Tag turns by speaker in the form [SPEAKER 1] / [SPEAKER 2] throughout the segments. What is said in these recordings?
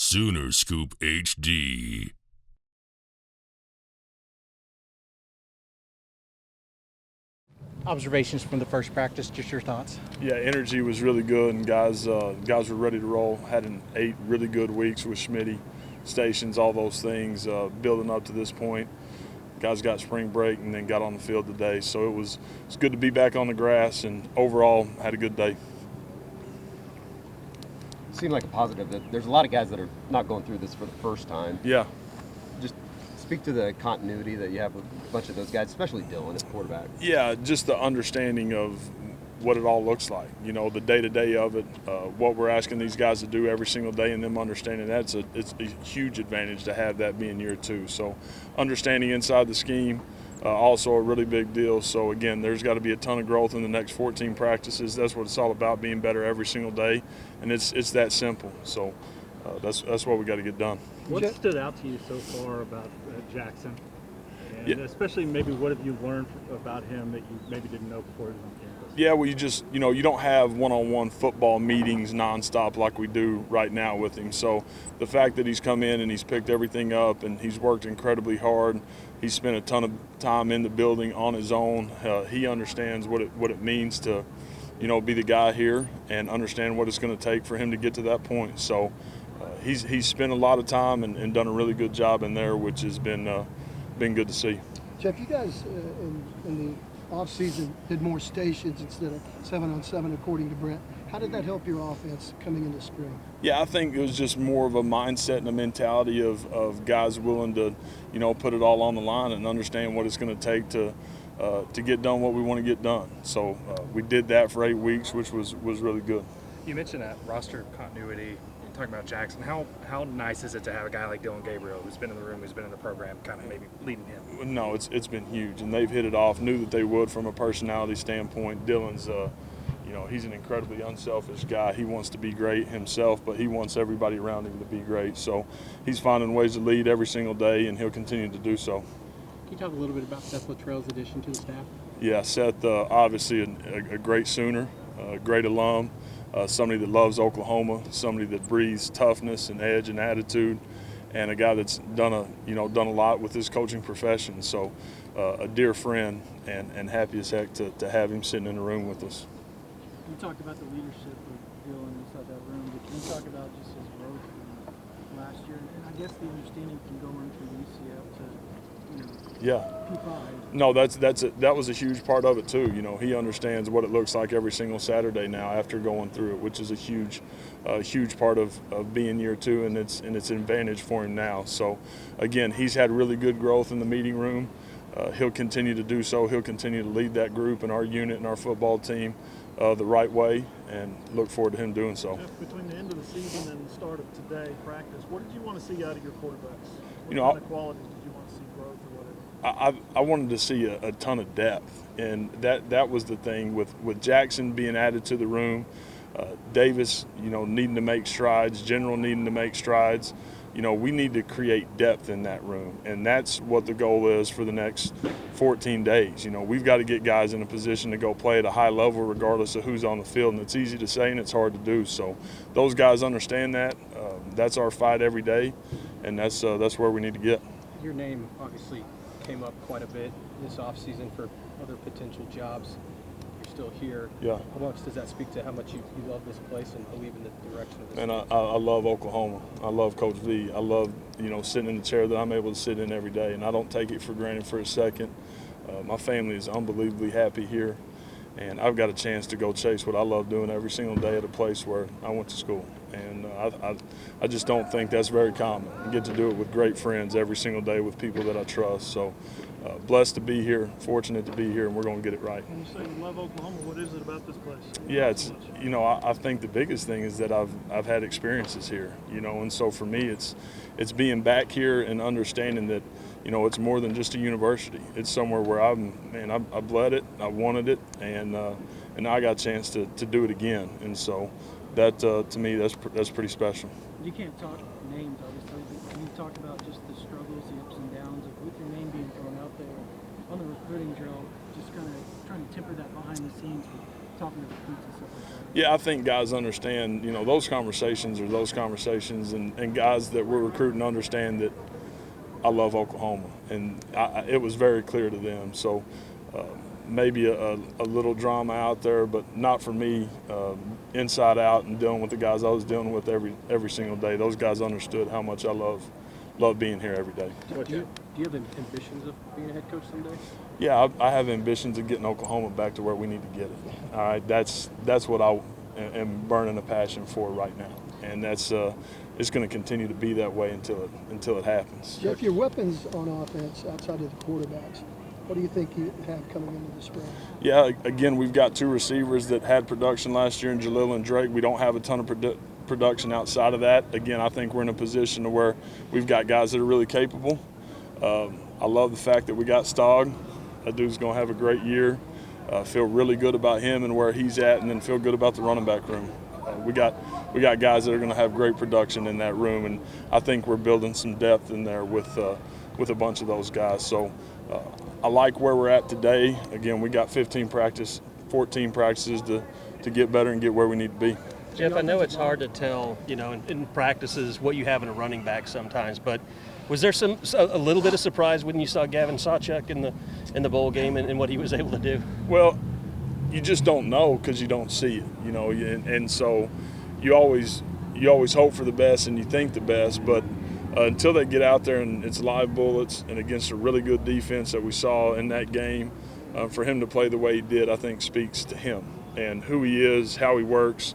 [SPEAKER 1] Sooner Scoop HD.
[SPEAKER 2] Observations from the first practice, just your thoughts.
[SPEAKER 3] Yeah, energy was really good, and guys were ready to roll. Had 8 really good weeks with Schmitty, stations, all those things, building up to this point. Guys got spring break and then got on the field today, so it's good to be back on the grass, and overall had a good day.
[SPEAKER 4] It seemed like a positive. That there's a lot of guys that are not going through this for the first time.
[SPEAKER 3] Yeah.
[SPEAKER 4] Just speak to the continuity that you have with a bunch of those guys, especially Dylan at quarterback.
[SPEAKER 3] Yeah, just the understanding of what it all looks like, the day-to-day of it, what we're asking these guys to do every single day, and them understanding it's a huge advantage to have that being year 2. So understanding inside the scheme, also a really big deal. So again, there's got to be a ton of growth in the next 14 practices. That's what it's all about, being better every single day, and it's that simple. So that's what we got to get done.
[SPEAKER 5] What stood out to you so far about Jackson? And especially maybe what have you learned about him that you maybe didn't know before he was on campus?
[SPEAKER 3] Yeah, well, you don't have one-on-one football meetings nonstop like we do right now with him. So the fact that he's come in and he's picked everything up and he's worked incredibly hard, he's spent a ton of time in the building on his own. He understands what it means to, be the guy here and understand what it's going to take for him to get to that point. So he's spent a lot of time and done a really good job in there, which has been good to see.
[SPEAKER 6] Jeff, you guys in the off-season did more stations instead of 7-on-7, according to Brent. How did that help your offense coming into spring?
[SPEAKER 3] Yeah, I think it was just more of a mindset and a mentality of guys willing to, put it all on the line and understand what it's going to take to get done what we want to get done. So we did that for 8 weeks, which was really good.
[SPEAKER 7] You mentioned that roster continuity. Talking about Jackson, how nice is it to have a guy like Dylan Gabriel, who's been in the room, who's been in the program, kind of maybe leading him?
[SPEAKER 3] No, it's been huge, and they've hit it off. Knew that they would from a personality standpoint. Dylan's, he's an incredibly unselfish guy. He wants to be great himself, but he wants everybody around him to be great. So he's finding ways to lead every single day, and he'll continue to do so.
[SPEAKER 2] Can you talk a little bit about Seth Luttrell's addition to the staff?
[SPEAKER 3] Yeah, Seth, obviously a great Sooner, a great alum. Somebody that loves Oklahoma, somebody that breathes toughness and edge and attitude, and a guy that's done a lot with his coaching profession. So a dear friend, and happy as heck to have him sitting in the room with us.
[SPEAKER 8] You talked about the leadership of Dylan inside that room, but can you talk about just his growth from last year? And I guess the understanding from going from UCF to P5.
[SPEAKER 3] No, that was a huge part of it too. He understands what it looks like every single Saturday now after going through it, which is a huge part of being year 2, and it's an advantage for him now. So again, he's had really good growth in the meeting room. He'll continue to do so. He'll continue to lead that group and our unit and our football team the right way, and look forward to him doing so.
[SPEAKER 5] Jeff, between the end of the season and the start of today practice, what did you want to see out of your quarterbacks? What kind of qualities did you want to see growth or whatever?
[SPEAKER 3] I wanted to see a ton of depth, and that was the thing with Jackson being added to the room, Davis, needing to make strides, General needing to make strides. We need to create depth in that room, and that's what the goal is for the next 14 days. We've got to get guys in a position to go play at a high level regardless of who's on the field, and it's easy to say and it's hard to do. So those guys understand that. That's our fight every day, and that's where we need to get.
[SPEAKER 9] Your name obviously came up quite a bit this offseason for other potential jobs. You're still here.
[SPEAKER 3] Yeah.
[SPEAKER 9] How much does that speak to how much you love this place and believe in the direction of this?
[SPEAKER 3] And I love Oklahoma. I love Coach V. I love, sitting in the chair that I'm able to sit in every day, and I don't take it for granted for a second. My family is unbelievably happy here, and I've got a chance to go chase what I love doing every single day at a place where I went to school. And I just don't think that's very common. I get to do it with great friends every single day with people that I trust. So blessed to be here, fortunate to be here, and we're going to get it right.
[SPEAKER 5] When you say you love Oklahoma, what is it about this place?
[SPEAKER 3] Yeah, it's I think the biggest thing is that I've had experiences here, and so for me it's being back here and understanding that it's more than just a university. It's somewhere where I bled it, I wanted it, and now I got a chance to do it again, and so that to me that's pretty special.
[SPEAKER 8] You can't talk names, obviously, but can you talk about just the struggles, the ups and downs of with your name being thrown out there on the recruiting drill, just kind of trying to temper that behind the scenes with talking to recruits and stuff like that?
[SPEAKER 3] Yeah, I think guys understand, you know, those conversations are those conversations, and guys that we're recruiting understand that I love Oklahoma, and it was very clear to them. So maybe a little drama out there, but not for me. Inside out and dealing with the guys I was dealing with every single day, those guys understood how much I love being here every day.
[SPEAKER 9] Do you have ambitions of being a head coach someday?
[SPEAKER 3] Yeah, I have ambitions of getting Oklahoma back to where we need to get it. All right, that's what I am burning a passion for right now, and that's it's going to continue to be that way until it happens.
[SPEAKER 6] Jeff, your weapons on offense outside of the quarterbacks, what do you think you have coming into the spring?
[SPEAKER 3] Yeah, again, we've got two receivers that had production last year in Jalil and Drake. We don't have a ton of production outside of that. Again, I think we're in a position to where we've got guys that are really capable. I love the fact that we got Stogg. That dude's going to have a great year. Feel really good about him and where he's at, and then feel good about the running back room. We got guys that are going to have great production in that room, and I think we're building some depth in there with a bunch of those guys. So I like where we're at today. Again, we got 14 practices to get better and get where we need to be.
[SPEAKER 10] Jeff, I know it's hard to tell, you know, in practices what you have in a running back sometimes, but was there a little bit of surprise when you saw Gavin Sawchuk in the bowl game and what he was able to do?
[SPEAKER 3] Well, you just don't know because you don't see it, you know, and so you always hope for the best and you think the best, but until they get out there and it's live bullets and against a really good defense that we saw in that game, for him to play the way he did, I think speaks to him and who he is, how he works,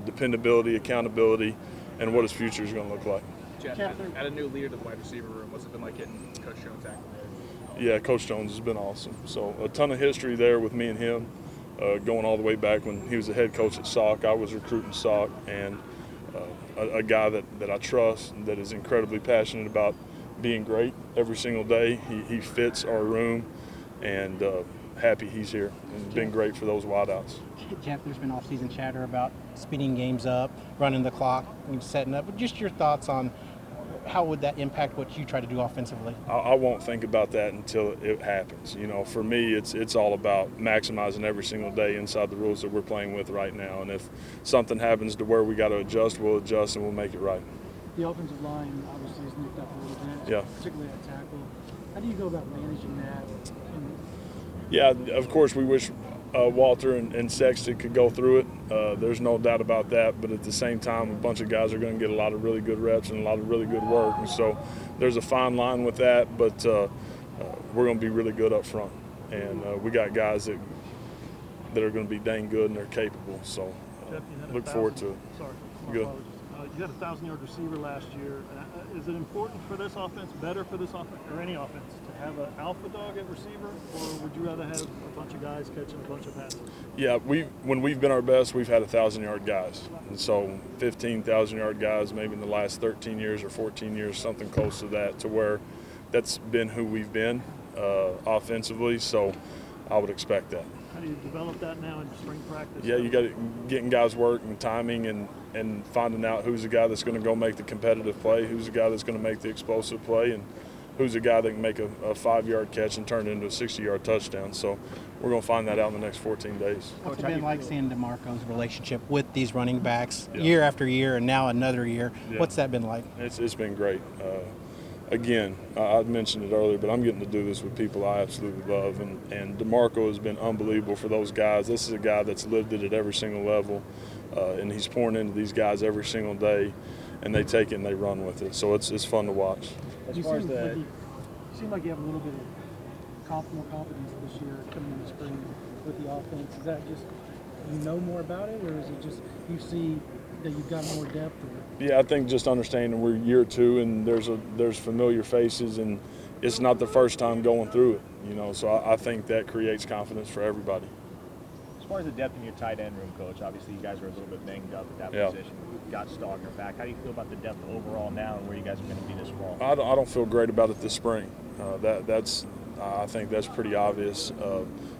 [SPEAKER 3] dependability, accountability, and what his future is going to look like.
[SPEAKER 7] Jeff, add a new leader to the wide receiver room. What's it been like getting Coach Jones acclimated?
[SPEAKER 3] Yeah, Coach Jones has been awesome. So a ton of history there with me and him, going all the way back when he was the head coach at Sauk. I was recruiting Sauk, and a guy that I trust and that is incredibly passionate about being great every single day. He fits our room, and happy he's here. It's been great for those wideouts.
[SPEAKER 2] Jeff, there's been off-season chatter about speeding games up, running the clock, and setting up. Just your thoughts on how would that impact what you try to do offensively?
[SPEAKER 3] I won't think about that until it happens. You know, for me, it's all about maximizing every single day inside the rules that we're playing with right now. And if something happens to where we got to adjust, we'll adjust and we'll make it right.
[SPEAKER 8] The offensive line obviously is nicked up a little bit,
[SPEAKER 3] Yeah.
[SPEAKER 8] particularly at tackle. How do you go about managing that?
[SPEAKER 3] Yeah, of course, we wish Walter and Sexton could go through it. There's no doubt about that. But at the same time, a bunch of guys are going to get a lot of really good reps and a lot of really good work. And so there's a fine line with that. But we're going to be really good up front. And we got guys that are going to be dang good and they're capable. So look forward to it.
[SPEAKER 5] Sorry.
[SPEAKER 3] Good.
[SPEAKER 5] You had a 1,000-yard receiver last year. Is it important for this offense, better for this offense, or any offense, to have an alpha dog at receiver, or would you rather have a bunch of guys catching a bunch of passes?
[SPEAKER 3] Yeah, when we've been our best, we've had 1,000-yard guys. And so 15,000-yard guys maybe in the last 13 years or 14 years, something close to that, to where that's been who we've been offensively. So I would expect that.
[SPEAKER 5] How do you develop that now in spring practice?
[SPEAKER 3] Yeah, you got to getting guys work and timing and finding out who's the guy that's going to go make the competitive play, who's the guy that's going to make the explosive play, and who's the guy that can make a 5-yard catch and turn it into a 60-yard touchdown. So we're going to find that out in the next 14 days.
[SPEAKER 2] What's it been like seeing DeMarco's relationship with these running backs
[SPEAKER 3] Yeah.
[SPEAKER 2] year after year and now another year?
[SPEAKER 3] Yeah.
[SPEAKER 2] What's that been like?
[SPEAKER 3] It's been great. Again, I mentioned it earlier, but I'm getting to do this with people I absolutely love, and DeMarco has been unbelievable for those guys. This is a guy that's lived it at every single level, and he's pouring into these guys every single day, and they take it and they run with it. So it's fun to watch.
[SPEAKER 8] You seem like you have a little bit of more confidence this year coming in the spring with the offense. Is that just you know more about it, or is it just you see that you've got more depth?
[SPEAKER 3] Yeah, I think just understanding we're year two and there's familiar faces, and it's not the first time going through it, you know. So I think that creates confidence for everybody.
[SPEAKER 11] As far as the depth in your tight end room, Coach, obviously you guys are a little bit banged up at that
[SPEAKER 3] Yeah.
[SPEAKER 11] position. You've got Stogner back. How do you feel about the depth overall now and where you guys are going to be this fall?
[SPEAKER 3] I don't feel great about it this spring. I think that's pretty obvious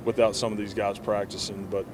[SPEAKER 3] without some of these guys practicing. But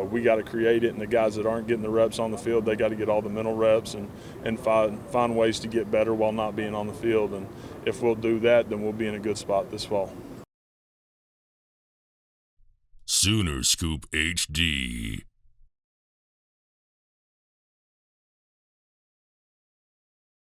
[SPEAKER 3] we got to create it, and the guys that aren't getting the reps on the field, they got to get all the mental reps and find ways to get better while not being on the field. And if we'll do that, then we'll be in a good spot this fall.
[SPEAKER 1] Sooner Scoop HD.